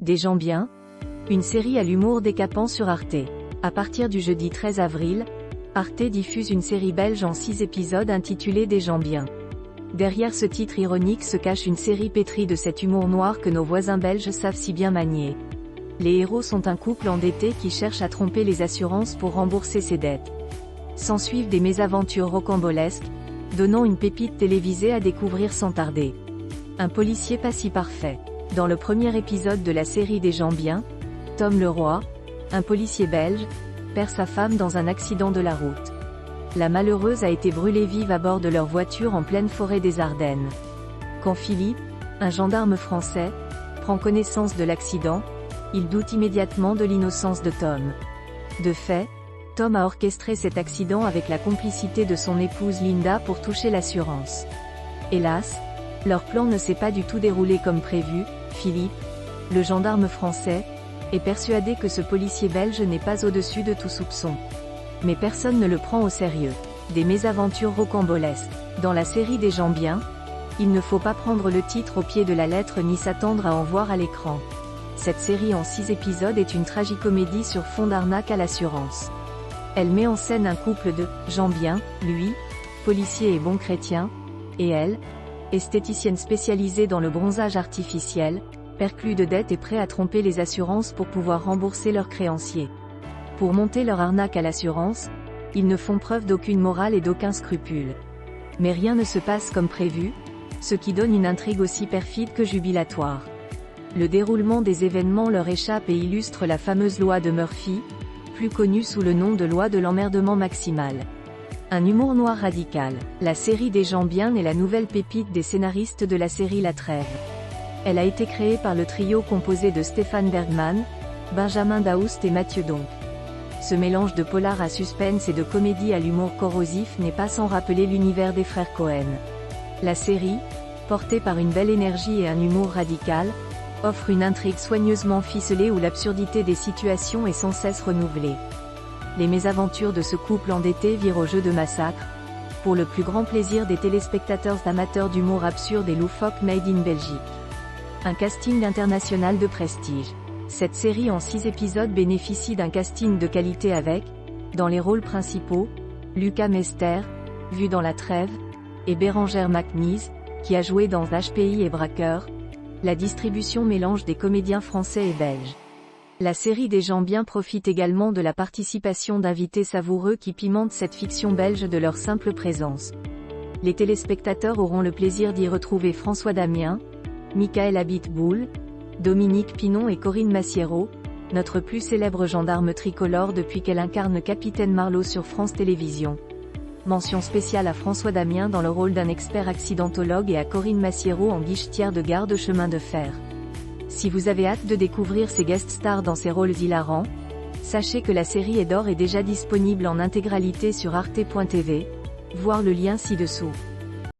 Des gens bien? Une série à l'humour décapant sur Arte. À partir du jeudi 13 avril, Arte diffuse une série belge en 6 épisodes intitulée Des gens bien. Derrière ce titre ironique se cache une série pétrie de cet humour noir que nos voisins belges savent si bien manier. Les héros sont un couple endetté qui cherche à tromper les assurances pour rembourser ses dettes. S'ensuivent des mésaventures rocambolesques, donnant une pépite télévisée à découvrir sans tarder. Un policier pas si parfait. Dans le premier épisode de la série Des gens bien, Tom Leroy, un policier belge, perd sa femme dans un accident de la route. La malheureuse a été brûlée vive à bord de leur voiture en pleine forêt des Ardennes. Quand Philippe, un gendarme français, prend connaissance de l'accident, il doute immédiatement de l'innocence de Tom. De fait, Tom a orchestré cet accident avec la complicité de son épouse Linda pour toucher l'assurance. Hélas, leur plan ne s'est pas du tout déroulé comme prévu. Philippe, le gendarme français, est persuadé que ce policier belge n'est pas au-dessus de tout soupçon. Mais personne ne le prend au sérieux. Des mésaventures rocambolesques. Dans la série Des gens bien, il ne faut pas prendre le titre au pied de la lettre ni s'attendre à en voir à l'écran. Cette série en 6 épisodes est une tragicomédie sur fond d'arnaque à l'assurance. Elle met en scène un couple de gens bien, lui, policier et bon chrétien, et elle, esthéticienne spécialisée dans le bronzage artificiel, perclus de dettes et prêts à tromper les assurances pour pouvoir rembourser leurs créanciers. Pour monter leur arnaque à l'assurance, ils ne font preuve d'aucune morale et d'aucun scrupule. Mais rien ne se passe comme prévu, ce qui donne une intrigue aussi perfide que jubilatoire. Le déroulement des événements leur échappe et illustre la fameuse loi de Murphy, plus connue sous le nom de loi de l'emmerdement maximal. Un humour noir radical. La série Des gens bien est la nouvelle pépite des scénaristes de la série La Trêve. Elle a été créée par le trio composé de Stéphane Bergman, Benjamin Daoust et Mathieu Donc. Ce mélange de polar à suspense et de comédie à l'humour corrosif n'est pas sans rappeler l'univers des frères Cohen. La série, portée par une belle énergie et un humour radical, offre une intrigue soigneusement ficelée où l'absurdité des situations est sans cesse renouvelée. Les mésaventures de ce couple endetté virent au jeu de massacre, pour le plus grand plaisir des téléspectateurs amateurs d'humour absurde et loufoque made in Belgique. Un casting international de prestige. Cette série en 6 épisodes bénéficie d'un casting de qualité avec, dans les rôles principaux, Lucas Mester, vu dans La Trêve, et Bérangère McNeese, qui a joué dans HPI et Braqueur. La distribution mélange des comédiens français et belges. La série Des gens bien profite également de la participation d'invités savoureux qui pimentent cette fiction belge de leur simple présence. Les téléspectateurs auront le plaisir d'y retrouver François Damien, Michael Abitboul, Dominique Pinon et Corinne Massiero, notre plus célèbre gendarme tricolore depuis qu'elle incarne Capitaine Marlowe sur France Télévisions. Mention spéciale à François Damien dans le rôle d'un expert accidentologue et à Corinne Massiero en guichetière de gare de chemin de fer. Si vous avez hâte de découvrir ces guest stars dans ces rôles hilarants, sachez que la série est d'ores et déjà disponible en intégralité sur arte.tv, voir le lien ci-dessous.